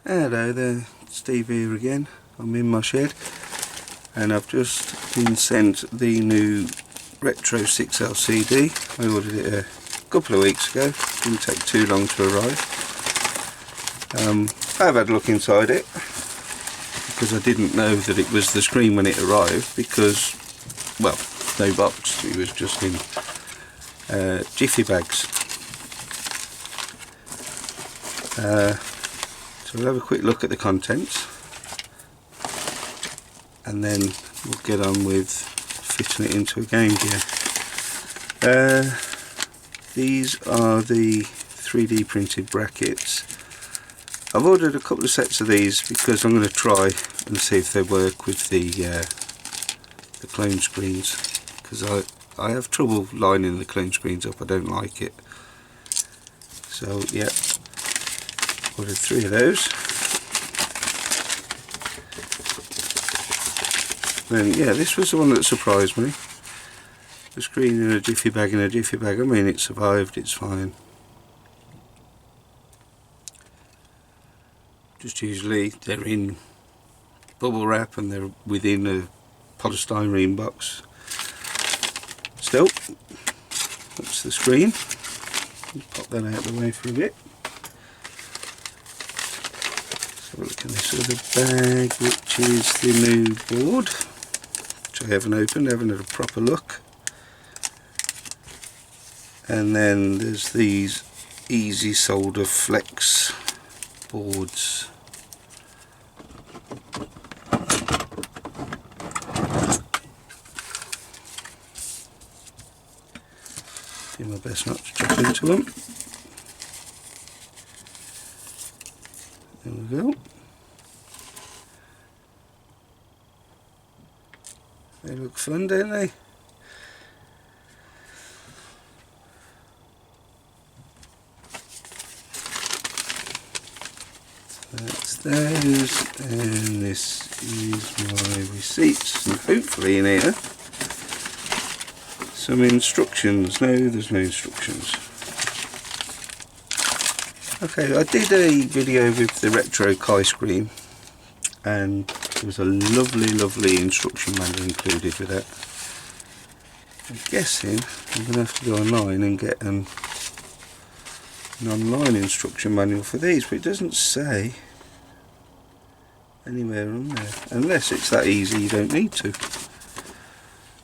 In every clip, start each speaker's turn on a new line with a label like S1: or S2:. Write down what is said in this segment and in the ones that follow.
S1: Hello there, Steve here again. I'm in my shed and I've just been sent the new RetroSix LCD. I ordered it a couple of weeks ago, didn't take too long to arrive. I've had a look inside it because I didn't know that it was the screen when it arrived because, well, no box, it was just in jiffy bags. So we'll have a quick look at the contents and then we'll get on with fitting it into a Game Gear. These are the 3D printed brackets. I've ordered a couple of sets of these because I'm going to try and see if they work with the clone screens, because I have trouble lining the clone screens up. I don't like it. So yeah, ordered 3 of those. Then yeah, this was the one that surprised me. The screen in a jiffy bag, I mean, it survived, it's fine. Just usually they're in bubble wrap and they're within a polystyrene box. Still, that's the screen. Pop that out of the way for a bit. So look at this other bag, which is the new board, which I haven't opened, haven't had a proper look. And then there's these easy solder flex boards. Do my best not to chop into them. There we go. They look fun, don't they? That's those, and this is my receipts, and hopefully in here some instructions. No, there's no instructions. Okay, I did a video with the Retro Kai screen and there was a lovely instruction manual included with it. I'm guessing I'm going to have to go online and get an online instruction manual for these, but it doesn't say anywhere on there, unless it's that easy you don't need to.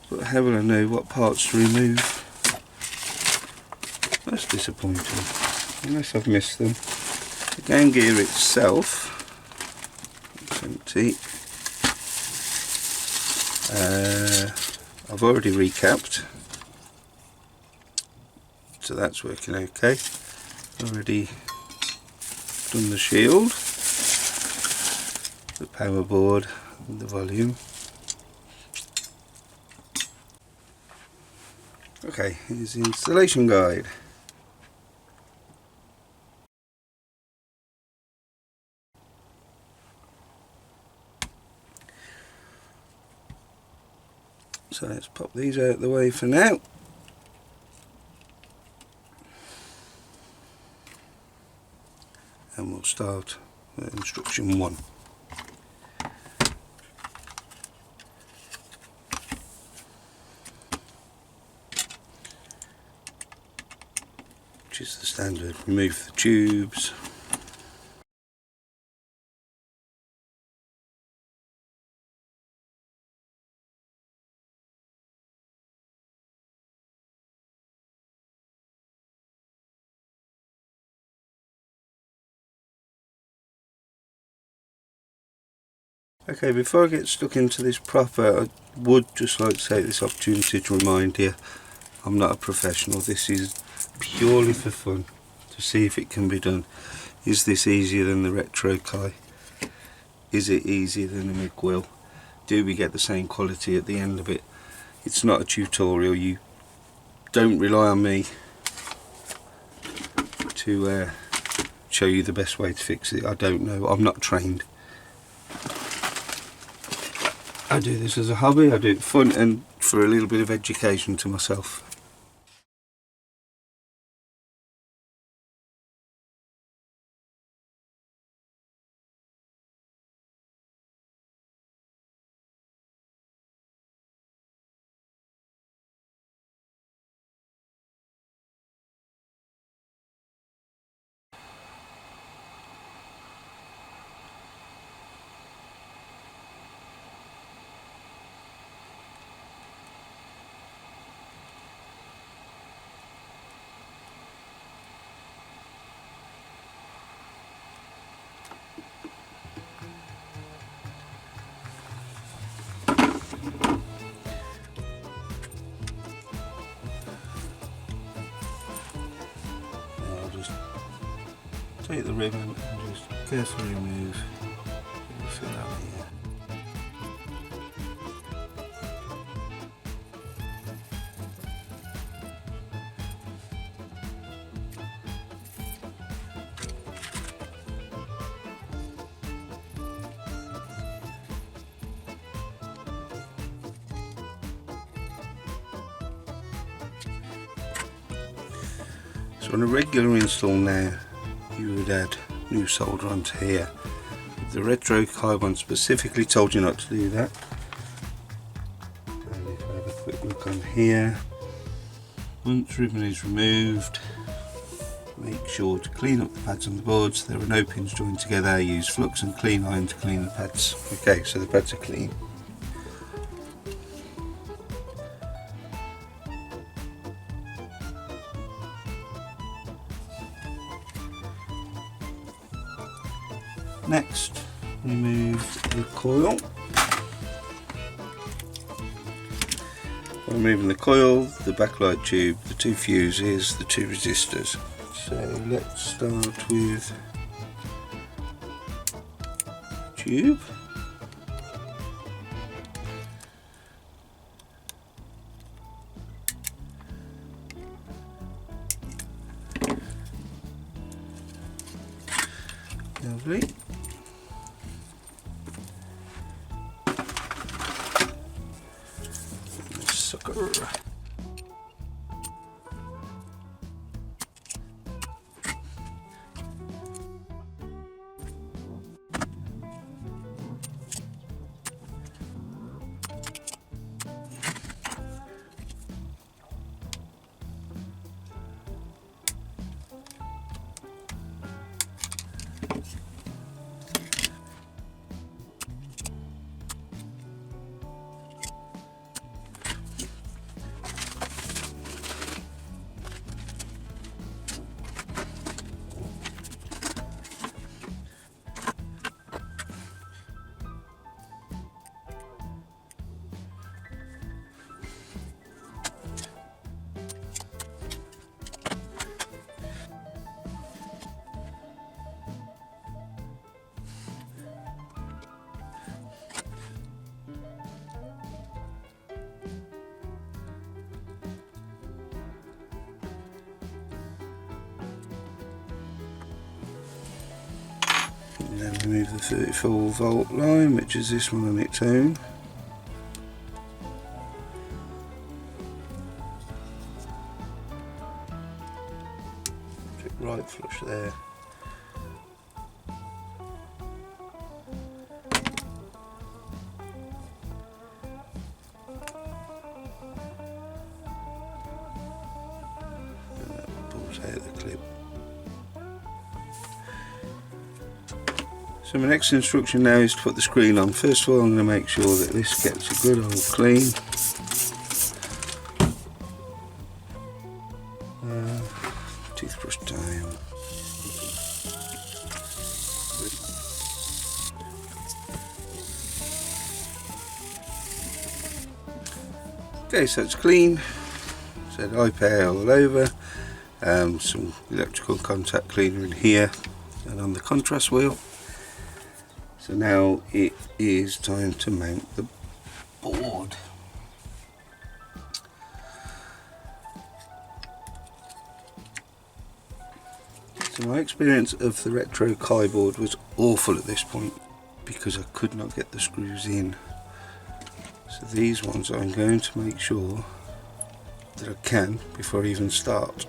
S1: But how will I know what parts to remove? That's disappointing, unless I've missed them. The Game Gear itself, it's empty. I've already recapped, so that's working okay. Already done the shield, the power board and the volume. Okay, here's the installation guide. So let's pop these out of the way for now. And we'll start with instruction 1. Which is the standard, remove the tubes. Okay, before I get stuck into this proper, I would just like to take this opportunity to remind you, I'm not a professional. This is purely for fun, to see if it can be done. Is this easier than the Retro Kai? Is it easier than the McGwill? Do we get the same quality at the end of it? It's not a tutorial. You don't rely on me to show you the best way to fix it. I don't know. I'm not trained. I do this as a hobby. I do it for fun and for a little bit of education to myself. take the ribbon and just carefully remove everything out here. So on a regular install now, you would add new solder onto here. The Retro Kai one specifically told you not to do that. And if I have a quick look on here, once ribbon is removed, make sure to clean up the pads on the boards. There are no pins joined together. Use flux and clean iron to clean the pads. Okay, so the pads are clean. Next, remove the coil. Removing the coil, the backlight tube, the two fuses, the two resistors. So let's start with tube. Lovely. Sucker. And then remove the 34 volt line, which is this one on its own. Put it right flush there. And that pulls out the clip. So my next instruction now is to put the screen on. First of all, I'm going to make sure that this gets a good old clean. Toothbrush down. Okay, so it's clean. So iPad all over. Some electrical contact cleaner in here and on the contrast wheel. So now it is time to mount the board. So my experience of the Retro Kai board was awful at this point because I could not get the screws in. So these ones I'm going to make sure that I can before I even start.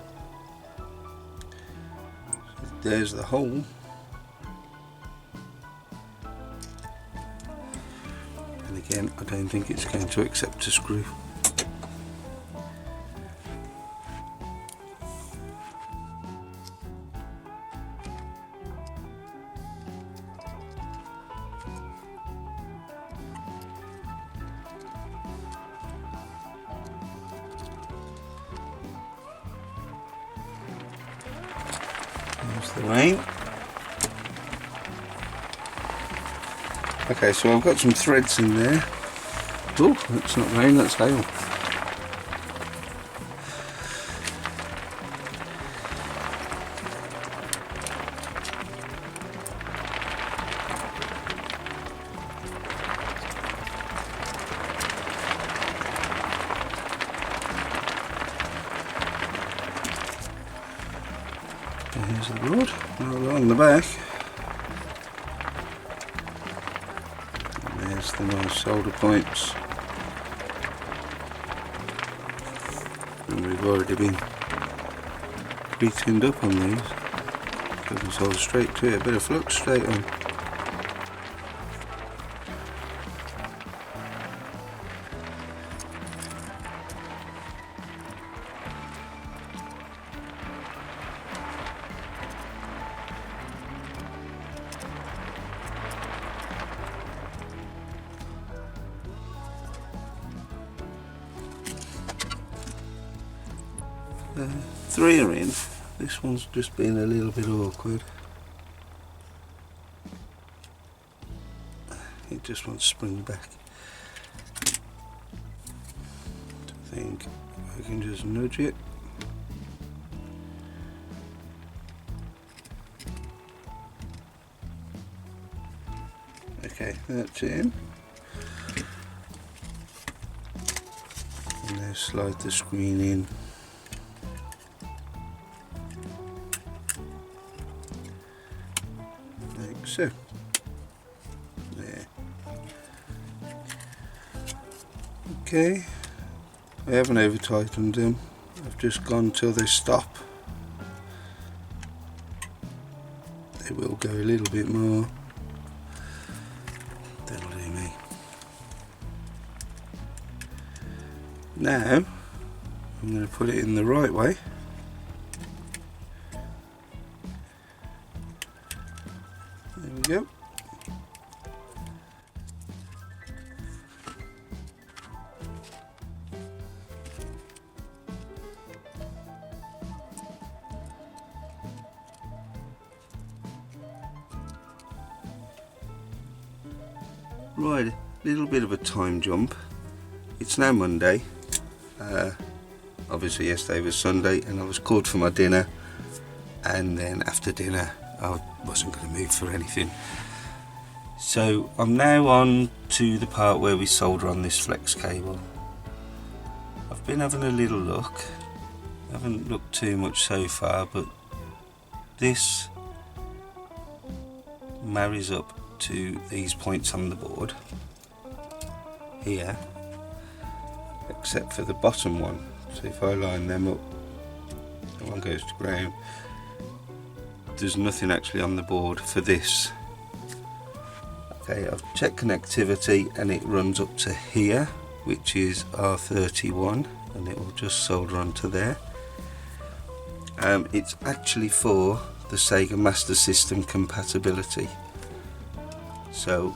S1: So there's the hole. And again, I don't think it's going to accept a screw. There's the rain. Okay, so I've got some threads in there. Oh, that's not rain, that's hail. So here's the board, along the back. And there's the nice solder points. And we've already been pre-tinned up on these. So we can solder straight to it, a bit of flux straight on. Three are in. This one's just been a little bit awkward. It just wants to spring back. I think I can just nudge it. Okay, that's in. And now slide the screen in. So, there. Okay, I haven't over tightened them, I've just gone till they stop. They will go a little bit more, that'll do me. Now, I'm going to put it in the right way. There we go. Right, a little bit of a time jump. It's now Monday. Obviously yesterday was Sunday and I was called for my dinner, and then after dinner I wasn't going to move for anything. So I'm now on to the part where we solder on this flex cable. I've been having a little look. I haven't looked too much so far, but this marries up to these points on the board here, except for the bottom one. So if I line them up, that one goes to ground. There's nothing actually on the board for this. Okay, I've checked connectivity and it runs up to here, which is R31, and it will just solder onto there. It's actually for the Sega Master System compatibility. So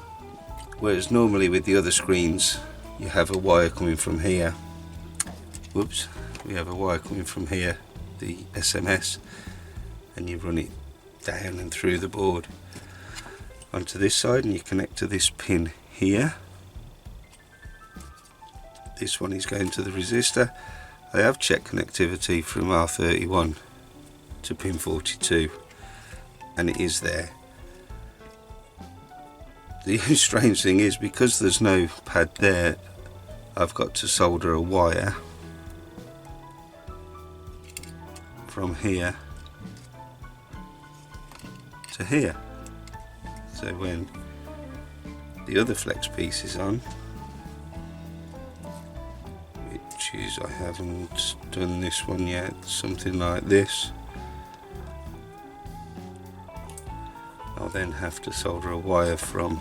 S1: whereas normally with the other screens you have a wire coming from here, whoops, we have a wire coming from here, the SMS, and you run it down and through the board onto this side, and you connect to this pin here. This one is going to the resistor. I have checked connectivity from R31 to pin 42 and it is there. The strange thing is, because there's no pad there, I've got to solder a wire from here to here. So when the other flex piece is on, which is, I haven't done this one yet, something like this, I'll then have to solder a wire from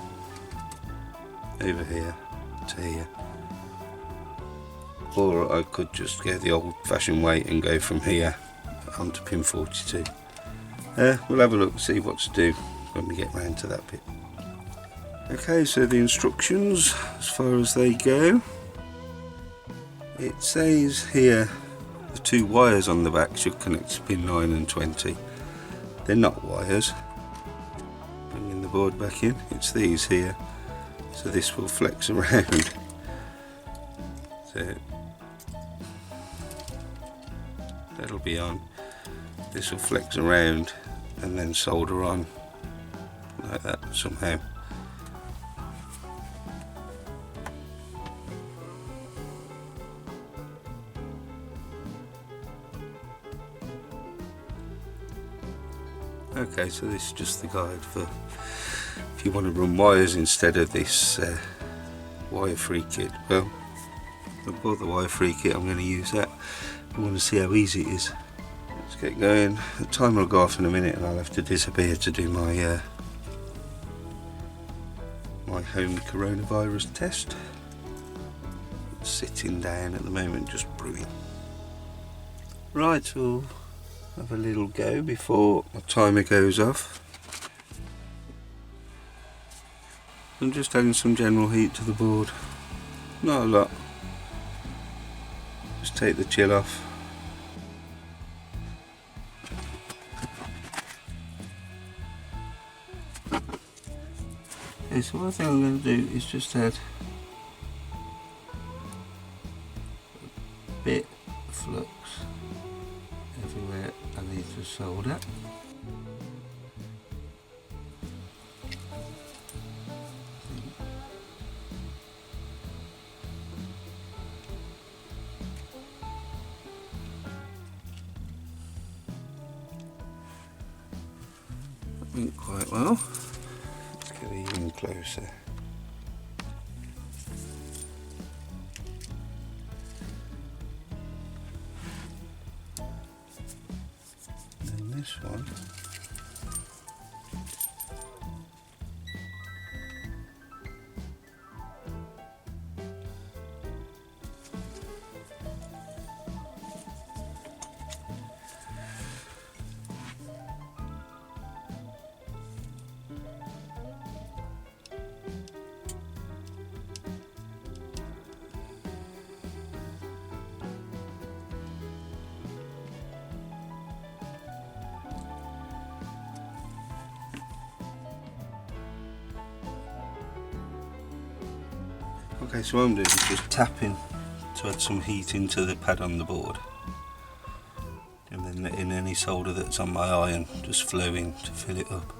S1: over here to here. Or I could just go the old fashioned way and go from here onto pin 42. We'll have a look and see what to do when we get round to that bit. Okay, so the instructions as far as they go, it says here the two wires on the back should connect to pin 9 and 20. They're not wires. Bringing the board back in, it's these here, so this will flex around. So that'll be on, this will flex around and then solder on like that somehow. Okay, so this is just the guide for if you want to run wires instead of this wire-free kit. Well, I bought the wire-free kit, I'm going to use that. I want to see how easy it is. Let's get going. The timer will go off in a minute and I'll have to disappear to do my my home coronavirus test. Sitting down at the moment, just brewing. Right, we'll have a little go before my timer goes off. I'm just adding some general heat to the board. Not a lot. Just take the chill off. Okay, so one thing I'm going to do is just add a bit of flux everywhere I need to solder. That went quite well. Let's get even closer. And this one. Okay, so what I'm doing is just tapping to add some heat into the pad on the board, and then letting any solder that's on my iron just flow in to fill it up.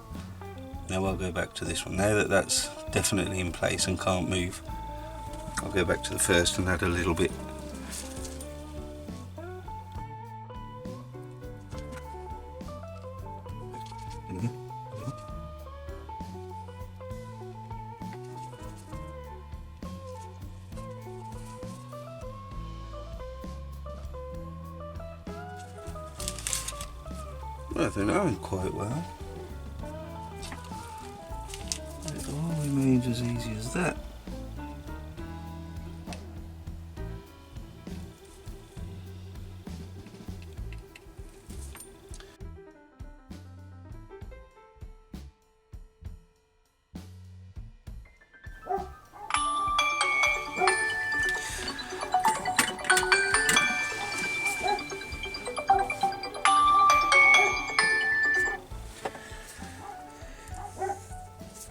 S1: Now I'll go back to this one. Now that that's definitely in place and can't move, I'll go back to the first and add a little bit. I think that went quite well. It all remains as easy as that.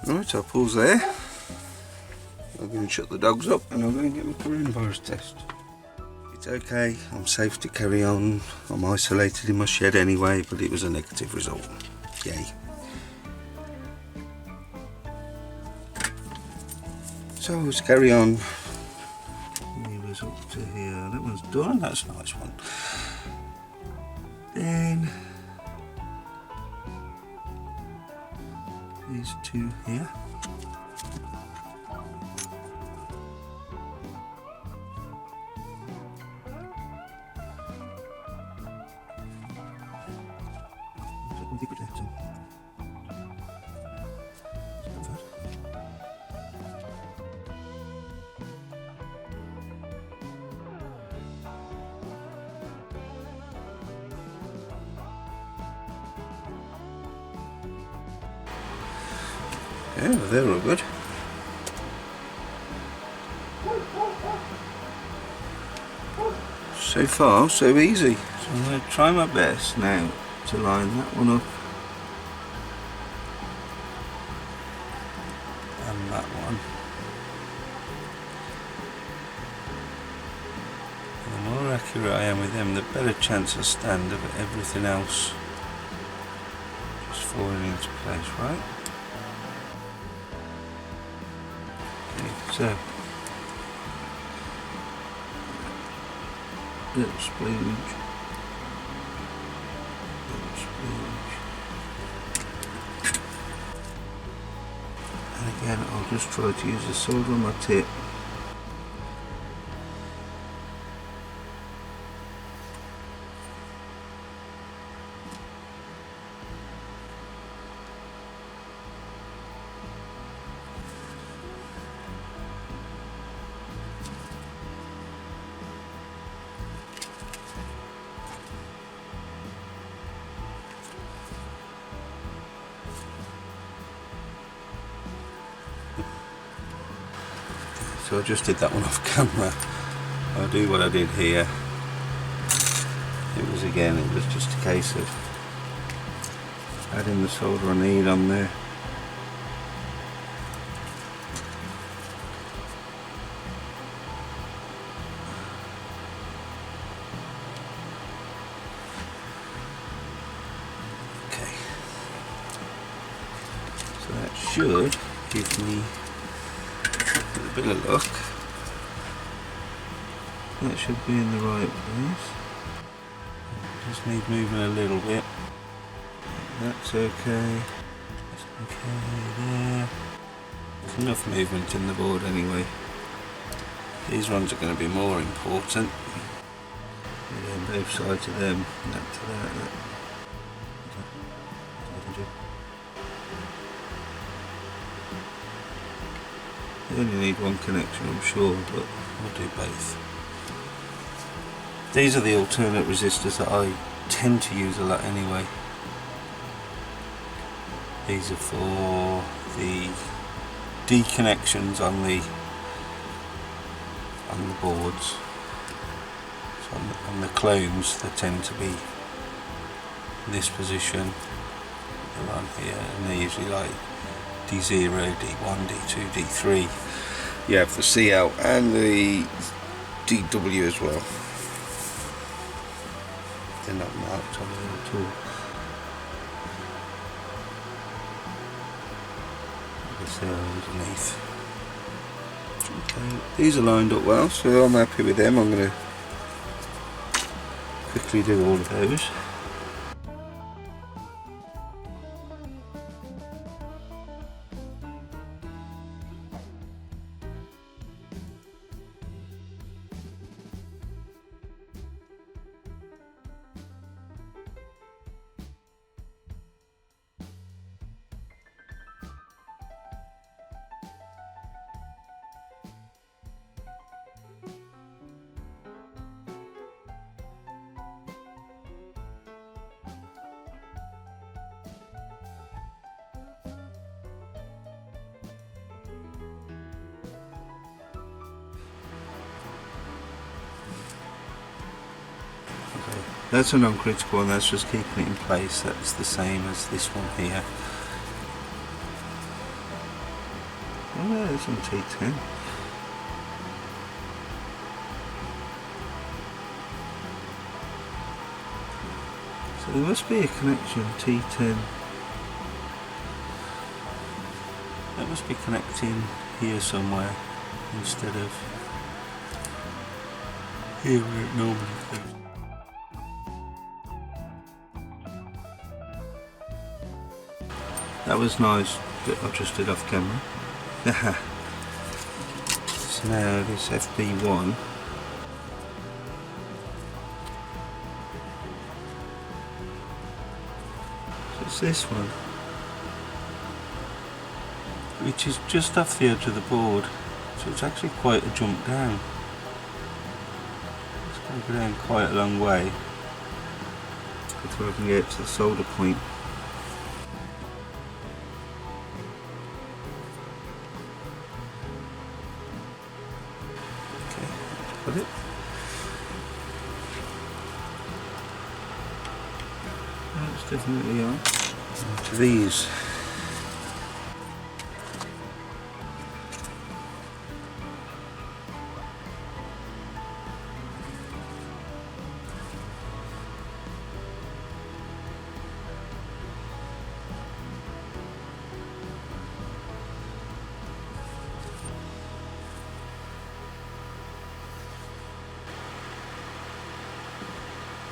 S1: Right, I'll pause there. I'm going to shut the dogs up and I'm going to get my coronavirus test. It's okay, I'm safe to carry on. I'm isolated in my shed anyway, but it was a negative result. Yay. So let's carry on. The result to here. That one's done, that's a nice one. Then these two here. Yeah, they're all good. So far, so easy. So I'm going to try my best now to line that one up and that one. And the more accurate I am with them, the better chance I stand of everything else just falling into place, right? So, little splooge, little splooge, just try to use the solder on my tip. So I just did that one off camera. I'll do what I did here. It was just a case of adding the solder I need on there. Okay. So that should give me a bit of luck. That should be in the right place. Just need moving a little bit. That's okay. That's okay there. There's enough movement in the board anyway. These ones are going to be more important. Again, both sides of them. That to that. You only need one connection, I'm sure, but we'll do both. These are the alternate resistors that I tend to use a lot anyway. These are for the D connections on the boards. So on the clones, they tend to be in this position. They're on here, and they're usually like D0, D1, D2, D3. You have the C out and the DW as well. They're not marked on there at all. I guess they're underneath. Okay, these are lined up well, so I'm happy with them. I'm going to quickly do all of those. That's a non-critical one, that's just keeping it in place. That's the same as this one here. Oh yeah, it's on T10. So there must be a connection T10. That must be connecting here somewhere instead of here where it normally goes. That was nice that I just did off camera. So now this FB1. So it's this one, which is just off the edge of the board. So it's actually quite a jump down. It's going to go down quite a long way before I can get to the solder point. It. That's definitely on. To these.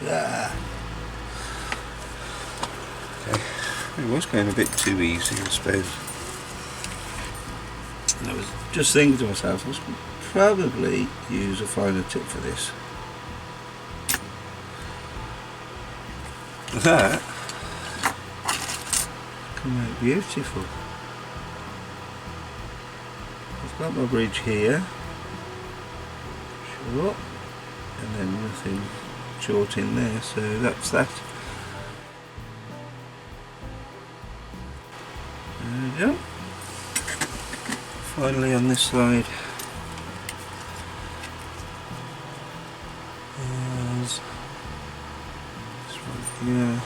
S1: Yeah. Okay. It was going a bit too easy, I suppose. just thinking to myself, I should probably use a finer tip for this. That come out beautiful. I've got my bridge here, short, and then nothing short in there, so that's that. There we go. Finally on this side, there's this one here.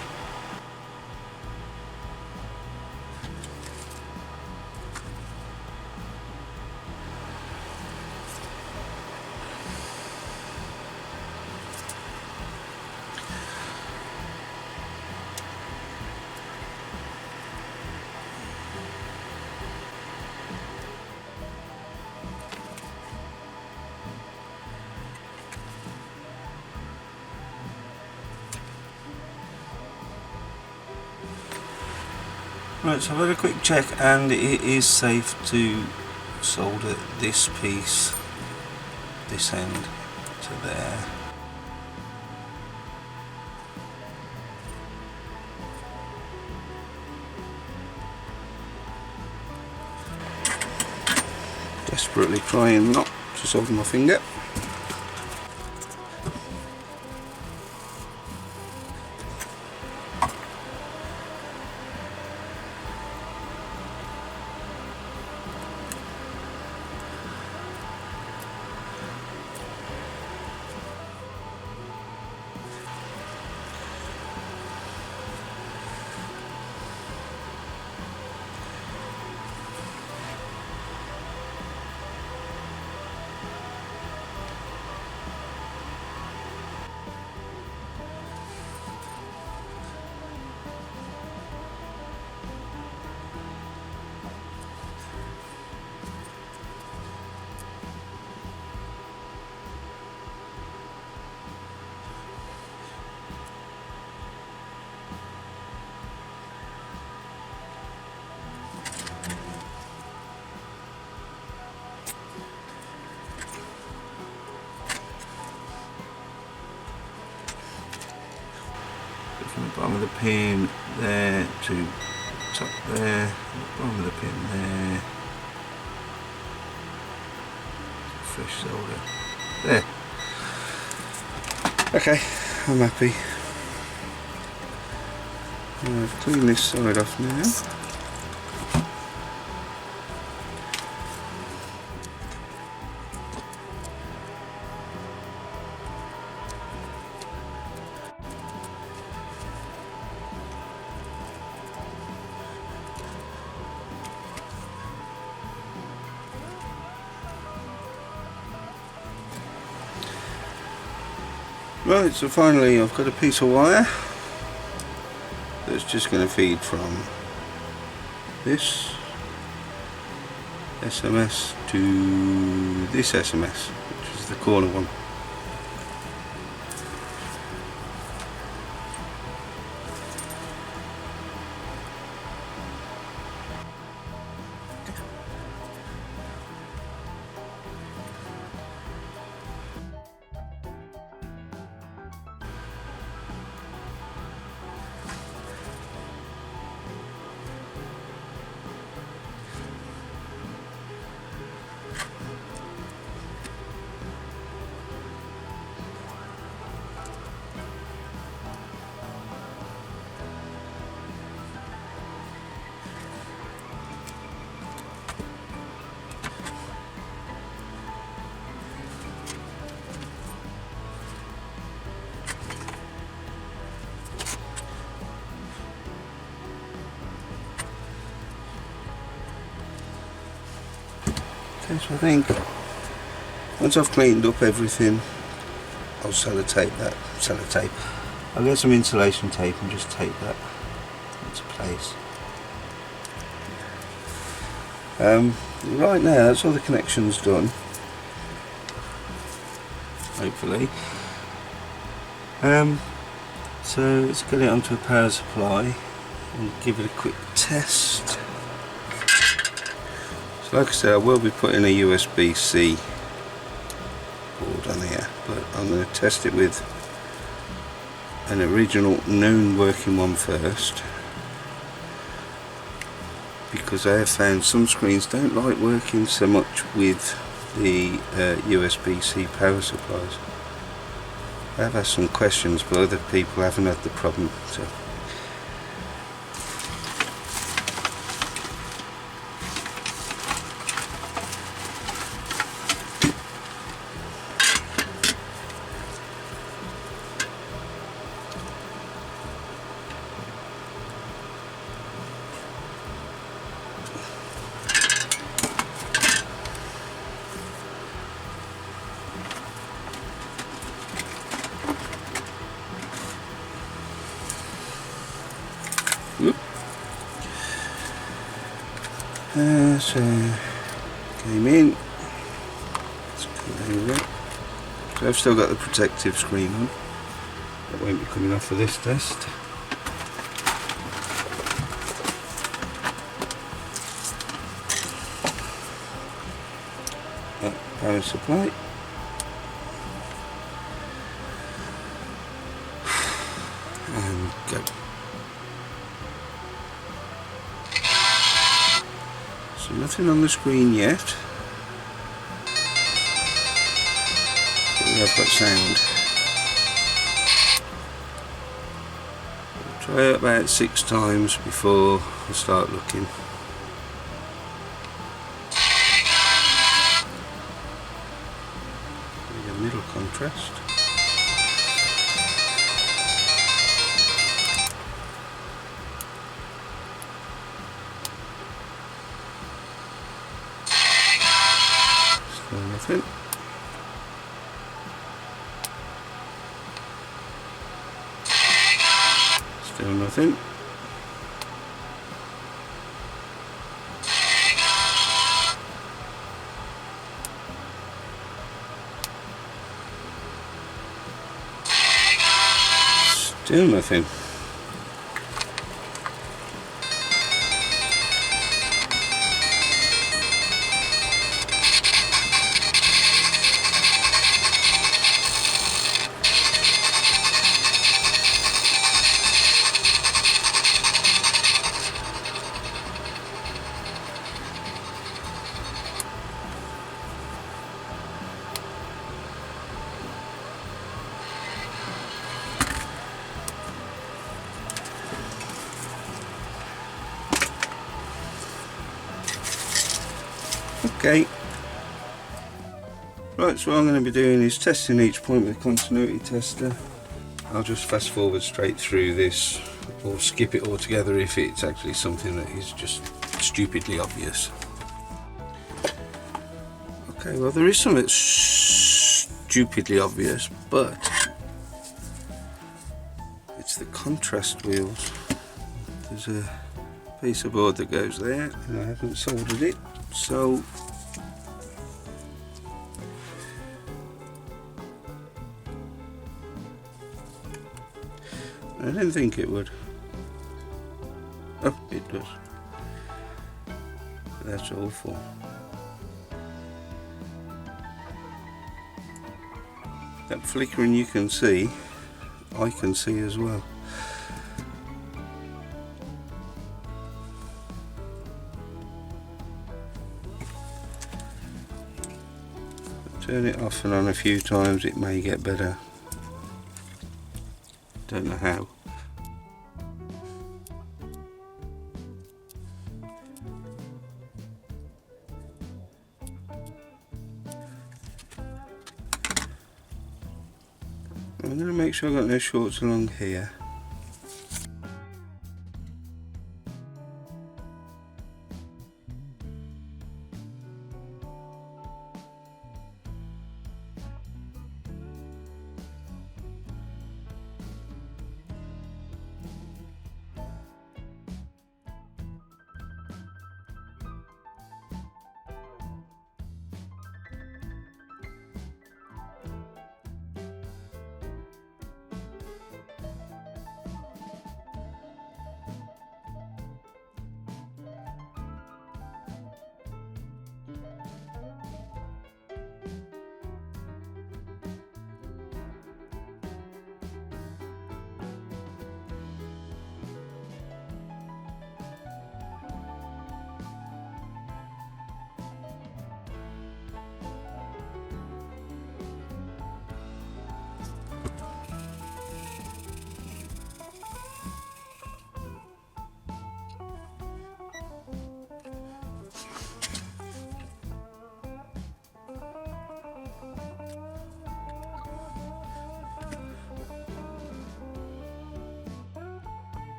S1: Right, so I've had a quick check and it is safe to solder this piece, this end, to there. Desperately trying not to solder my finger. From the bottom of the pin there to top there, bottom of the pin there, fresh solder there. Okay, I'm happy. I've cleaned this side off now. Right, so finally I've got a piece of wire that's just going to feed from this SMS to this SMS, which is the corner one. So I think once I've cleaned up everything, I'll sellotape that. I'll get some insulation tape and just tape that into place. Right now, that's all the connections done. Hopefully. So let's get it onto a power supply and give it a quick test. So like I said, I will be putting a USB-C board on here, but I'm going to test it with an original known working one first, because I have found some screens don't like working so much with the USB-C power supplies. I have asked some questions, but other people haven't had the problem. So so came in. Let's come over it. So I've still got the protective screen on. That won't be coming off for this test. Power supply. And go. So nothing on the screen yet, but we have got sound. I'll try it about 6 times before I start looking. A middle contrast. Still nothing. Still nothing. Still nothing. Okay, right, so what I'm going to be doing is testing each point with a continuity tester. I'll just fast forward straight through this, or skip it altogether if it's actually something that is just stupidly obvious. Okay, well there is something that's stupidly obvious, but it's the contrast wheels. There's a piece of board that goes there and I haven't soldered it, so I didn't think it would. Oh, it does. That's awful. That flickering you can see, I can see as well. Turn it off and on a few times, it may get better. Don't know how. I'm going to make sure I've got no shorts along here.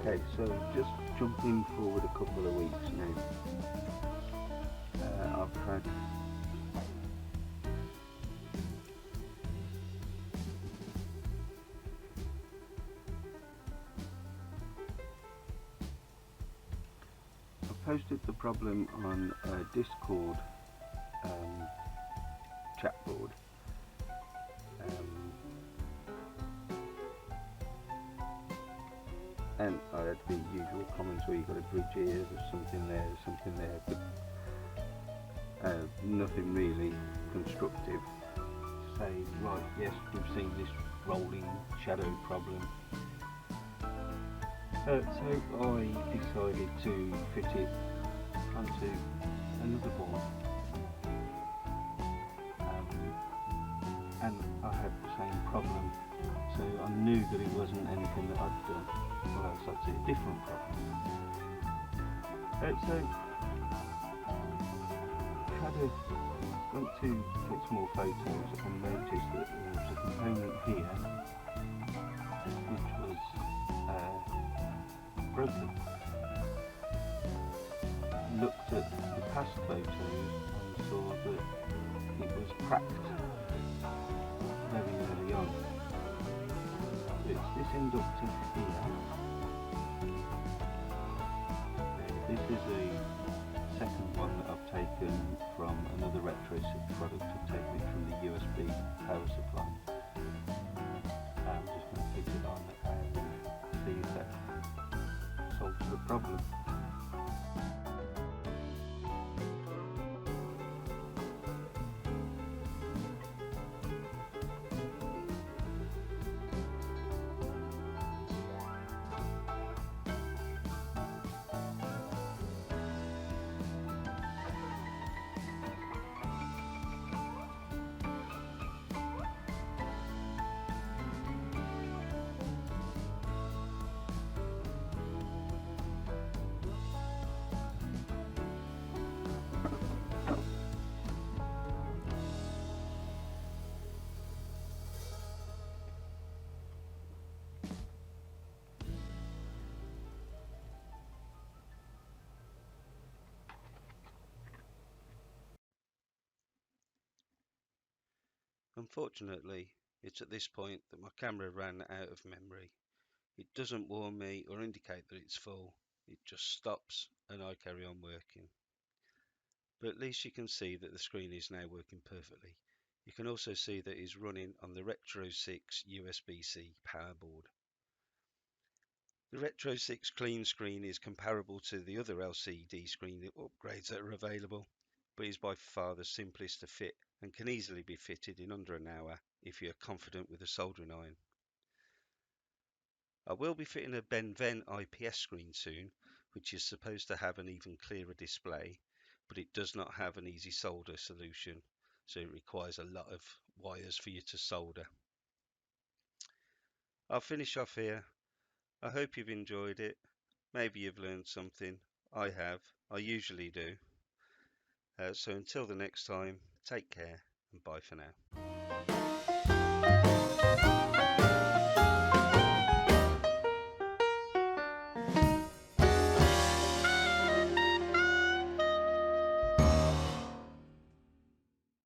S1: Okay, so just jumping forward a couple of weeks now, I've had posted the problem on a Discord chat board. And I had the usual comments where you've got a bridge here, there's something there, but nothing really constructive. Say, right, yes, we've seen this rolling shadow problem. So I decided to fit it onto another board. And I had the same problem, so I knew that it wasn't anything that I'd done, or else I'd see a different problem. So I had went to take some more photos and noticed that there was a component here which was broken. Looked at the past photos and saw that it was cracked very early on. So it's this inductor here. This is a second one that I've taken from another RetroSix product. I've taken it from the USB power supply. I'm just going to fit it on and see if that solves the problem. Unfortunately, it's at this point that my camera ran out of memory. It doesn't warn me or indicate that it's full, it just stops and I carry on working. But at least you can see that the screen is now working perfectly. You can also see that it's running on the RetroSix USB-C power board. The RetroSix clean screen is comparable to the other LCD screen upgrades that are available, but is by far the simplest to fit and can easily be fitted in under an hour if you are confident with a soldering iron. I will be fitting a Benven IPS screen soon, which is supposed to have an even clearer display, but it does not have an easy solder solution, so it requires a lot of wires for you to solder. I'll finish off here. I hope you've enjoyed it. Maybe you've learned something. I have. I usually do. So until the next time, take care and bye for now.